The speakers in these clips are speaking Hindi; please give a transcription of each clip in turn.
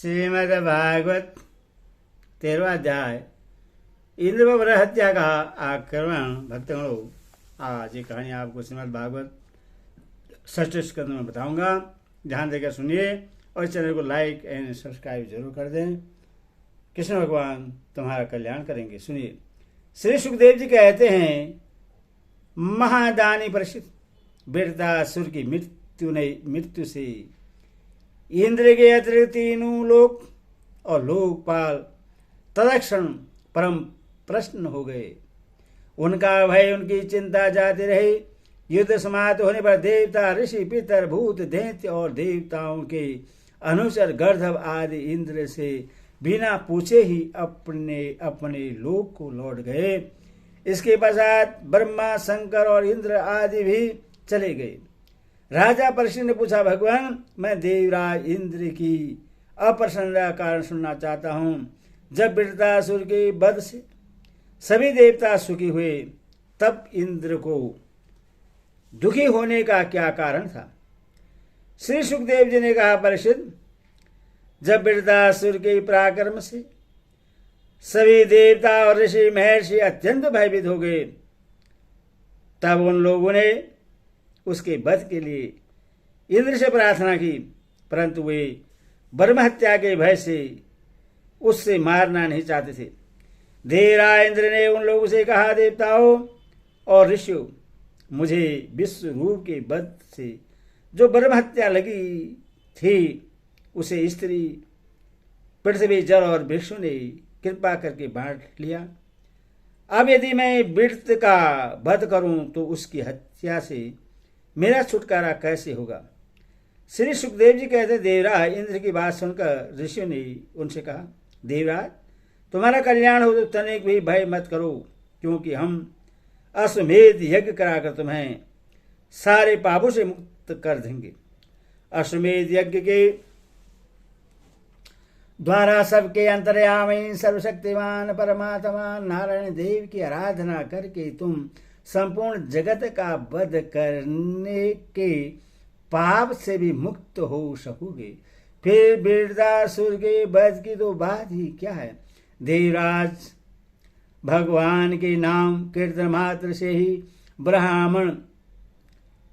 श्रीमद् भागवत 13वां अध्याय इंद्र पर हत्या का आक्रमण। भक्तगणों, आज ये कहानी आपको श्रीमद् भागवत 6 स्कंद में बताऊंगा। ध्यान देकर सुनिए और चैनल को लाइक एंड सब्सक्राइब जरूर कर दें। कृष्ण भगवान तुम्हारा कल्याण करेंगे। सुनिए, श्री सुखदेव जी कहते हैं, महादानी परिषद वृत्तासुर की मृत्यु से इंद्र के अतिरिक्त तीनों लोक और लोकपाल तत्क्षण परम प्रसन्न हो गए। उनका भय, उनकी चिंता जाती रही। युद्ध समाप्त होने पर देवता, ऋषि, पितर, भूत, दैत्य और देवताओं के अनुचर गर्दभ आदि इंद्र से बिना पूछे ही अपने अपने लोक को लौट गए। इसके पश्चात ब्रह्मा, शंकर और इंद्र आदि भी चले गए। राजा परीक्षित ने पूछा, भगवान, मैं देवराज इंद्र की अप्रसन्नता का कारण सुनना चाहता हूँ। जब वृत्तासुर के वध से सभी देवता सुखी हुए, तब इंद्र को दुखी होने का क्या कारण था? श्री सुखदेव जी ने कहा, परीक्षित, जब वृत्तासुर के पराक्रम से सभी देवता और ऋषि महर्षि अत्यंत भयभीत हो गए, तब उन लोगों ने उसके वध के लिए इंद्र से प्रार्थना की, परंतु वे ब्रह्म हत्या के भय से उससे मारना नहीं चाहते थे। देवराज इंद्र ने उन लोगों से कहा, देवताओं और ऋषियों, मुझे विश्व रूप के वध से जो ब्रह्म हत्या लगी थी, उसे स्त्री, पृथ्वी, जल और वृक्षों ने कृपा करके बांट लिया। अब यदि मैं वृत्त का वध करूं तो उसकी हत्या से मेरा छुटकारा कैसे होगा? श्री सुखदेव जी कहते, देवराज इंद्र की बात सुनकर ऋषियों ने उनसे कहा, देवराज, तुम्हारा कल्याण हो तो तनिक भी भय मत करो, क्योंकि हम अश्वमेध यज्ञ कराकर तुम्हें सारे पापों से मुक्त कर देंगे। अश्वमेध यज्ञ के द्वारा सबके अंतर्यामी सर्वशक्तिमान परमात्मा नारायण देव की आराधना करके तुम संपूर्ण जगत का वध करने के पाप से भी मुक्त हो सकोगे। फिर वृत्तासुर के वध की तो बात ही क्या है। देवराज, भगवान के नाम कीर्तन मात्र से ही ब्राह्मण,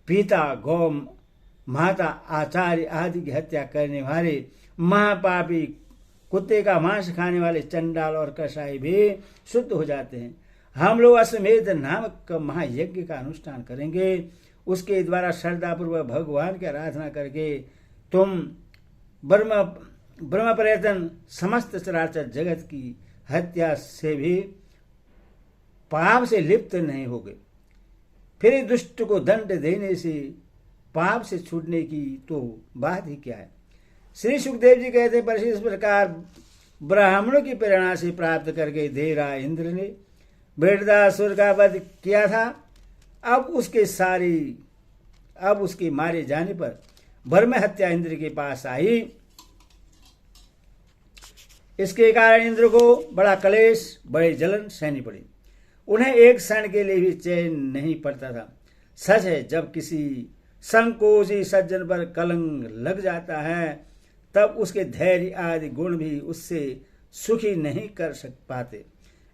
पिता, गौ माता, आचार्य आदि की हत्या करने वाले महापापी, कुत्ते का मांस खाने वाले चंडाल और कसाई भी शुद्ध हो जाते हैं। हम लोग अश्वमेध नामक महायज्ञ का अनुष्ठान करेंगे। उसके द्वारा श्रद्धापूर्वक भगवान की आराधना करके तुम ब्रह्म पर्यटन समस्त चराचर जगत की हत्या से भी पाप से लिप्त नहीं होगे। फिर दुष्ट को दंड देने से पाप से छूटने की तो बात ही क्या है। श्री सुखदेव जी कहते हैं, पर इस प्रकार ब्राह्मणों की प्रेरणा से प्राप्त करके देवराज इंद्र ने वृत्तासुर का वध किया था। अब उसके मारे जाने पर ब्रह्म हत्या इंद्र के पास आई। इसके कारण इंद्र को बड़ा क्लेश, बड़े जलन सहनी पड़ी। उन्हें एक क्षण के लिए भी चैन नहीं पड़ता था। सच है, जब किसी संकोची सज्जन पर कलंक लग जाता है, तब उसके धैर्य आदि गुण भी उससे सुखी नहीं कर पाते।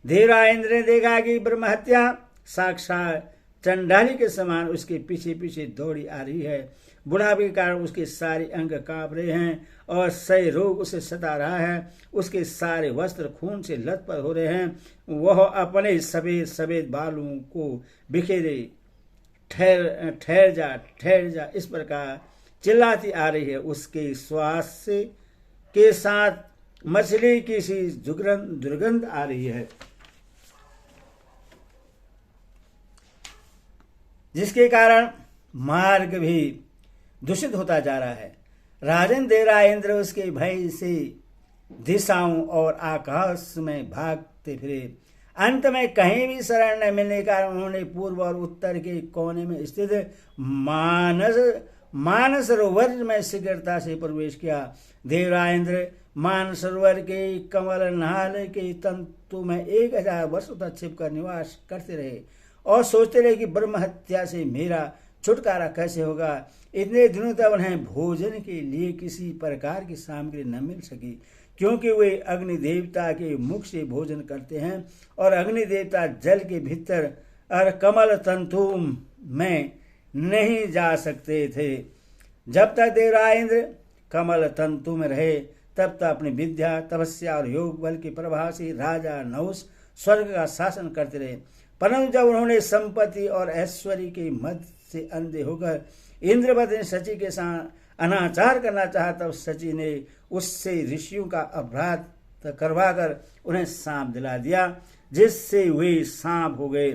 देवराज इंद्र ने देखा कि ब्रह्म हत्या साक्षात चंडाली के समान उसके पीछे पीछे दौड़ी आ रही है। बुढ़ापे के कारण उसके सारे अंग कांप रहे हैं और क्षय रोग उसे सता रहा है। उसके सारे वस्त्र खून से लथपथ हो रहे हैं। वह अपने सफेद सफेद बालों को बिखेरे ठहर जा इस प्रकार चिल्लाती आ रही है। उसके श्वास के साथ मछली की सी दुर्गंध आ रही है, जिसके कारण मार्ग भी दूषित होता जा रहा है। राजन देवराज इंद्र उसके भय से दिशाओं और आकाश में भागते फिरे। अंत में कहीं भी शरण न मिलने के कारण उन्होंने पूर्व और उत्तर के कोने में स्थित मानस सरोवर में शीघ्रता से प्रवेश किया। देवराज इंद्र मानस सरोवर के कमल नाल के तंतु में 1000 वर्षों तक छिपकर निवास करते रहे और सोचते रहे कि ब्रह्म हत्या से मेरा छुटकारा कैसे होगा? इतने दिनों तक उन्हें भोजन के लिए किसी प्रकार की सामग्री न मिल सकी, क्योंकि वे अग्नि देवता के मुख से भोजन करते हैं और अग्नि देवता जल के भीतर और कमल तंतु में नहीं जा सकते थे। जब तक देवराज इंद्र कमल तंतु में रहे तब तक अपनी विद्या, तपस्या और योग बल के प्रभाव से राजा नहुष स्वर्ग का शासन करते रहे। परंतु जब उन्होंने संपत्ति और ऐश्वर्य के मद से अंधे होकर इंद्रवत ने सची के साथ अनाचार करना चाहा, तब सची ने उससे ऋषियों का अपराध करवाकर उन्हें सांप दिला दिया, जिससे वे सांप हो गए।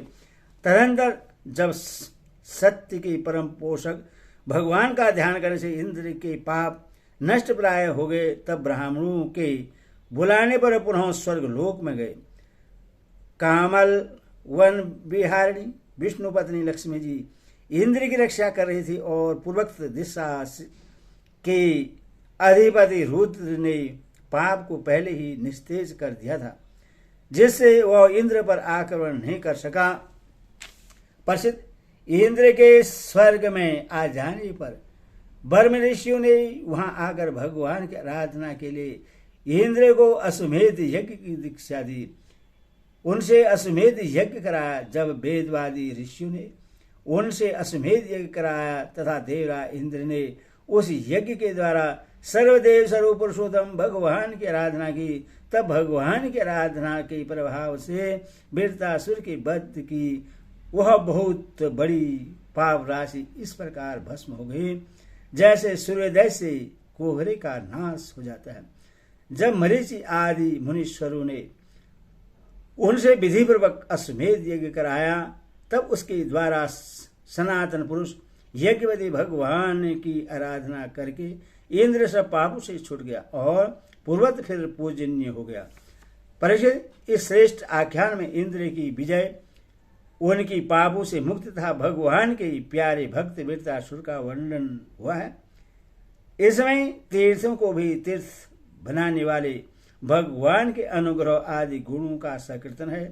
तदनंतर जब सत्य के परम पोषक भगवान का ध्यान करने से इंद्र के पाप नष्ट प्राय हो गए, तब ब्राह्मणों के बुलाने पर पुनः स्वर्ग लोक में गए। कामल वन विहारिणी विष्णु पत्नी लक्ष्मी जी इंद्र की रक्षा कर रही थी और पूर्वोक्त दिशा के अधिपति रुद्र ने पाप को पहले ही निस्तेज कर दिया था, जिससे वह इंद्र पर आक्रमण नहीं कर सका। प्रसिद्ध इंद्र के स्वर्ग में आ जाने पर बर्म ऋषियों ने वहां आकर भगवान की आराधना के लिए इंद्र को अश्वमेध यज्ञ की दीक्षा दी, उनसे अश्वमेध यज्ञ कराया। जब वेदवादी ऋषियों ने उनसे अश्वमेध यज्ञ कराया तथा देवराज इंद्र ने उस यज्ञ के द्वारा सर्वदेव सर्वपुरुषोत्तम भगवान की आराधना की, तब भगवान की आराधना के प्रभाव से वृत्रासुर के वध की वह बहुत बड़ी पाप राशि इस प्रकार भस्म हो गई, जैसे सूर्योदय से कोहरे का नाश हो जाता है। जब मरीचि आदि मुनीश्वरों ने उनसे विधिपूर्वक अश्वमेध यज्ञ कराया, तब उसके द्वारा सनातन पुरुष यज्ञवती भगवान की आराधना करके इंद्र सब पापों से छूट गया और पूर्वत फिर पूजनीय हो गया। परीक्षित, इस श्रेष्ठ आख्यान में इंद्र की विजय, उनकी पापों से मुक्त तथा भगवान के प्यारे भक्त वृत्रासुर का वर्णन हुआ है। इसमें तीर्थों को भी तीर्थ बनाने वाले भगवान के अनुग्रह आदि गुणों का संकीर्तन है।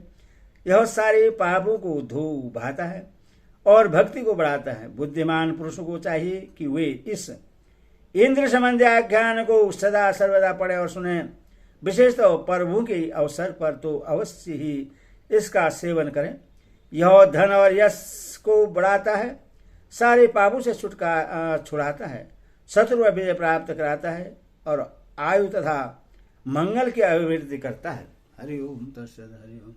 यह सारे पापों को धो भाता है और भक्ति को बढ़ाता है। बुद्धिमान पुरुषों को चाहिए कि वे इस इंद्र संबंधी आख्यान को सदा सर्वदा पढ़े और सुने। विशेषतः पर्वों के अवसर पर तो अवश्य ही इसका सेवन करें। यह धन और यश को बढ़ाता है, सारे पापों से छुड़ाता है, शत्रु विजय प्राप्त कराता है और आयु तथा मंगल की अभिवृद्धि करता है। हरि ओम तत्सत। हरि ओम।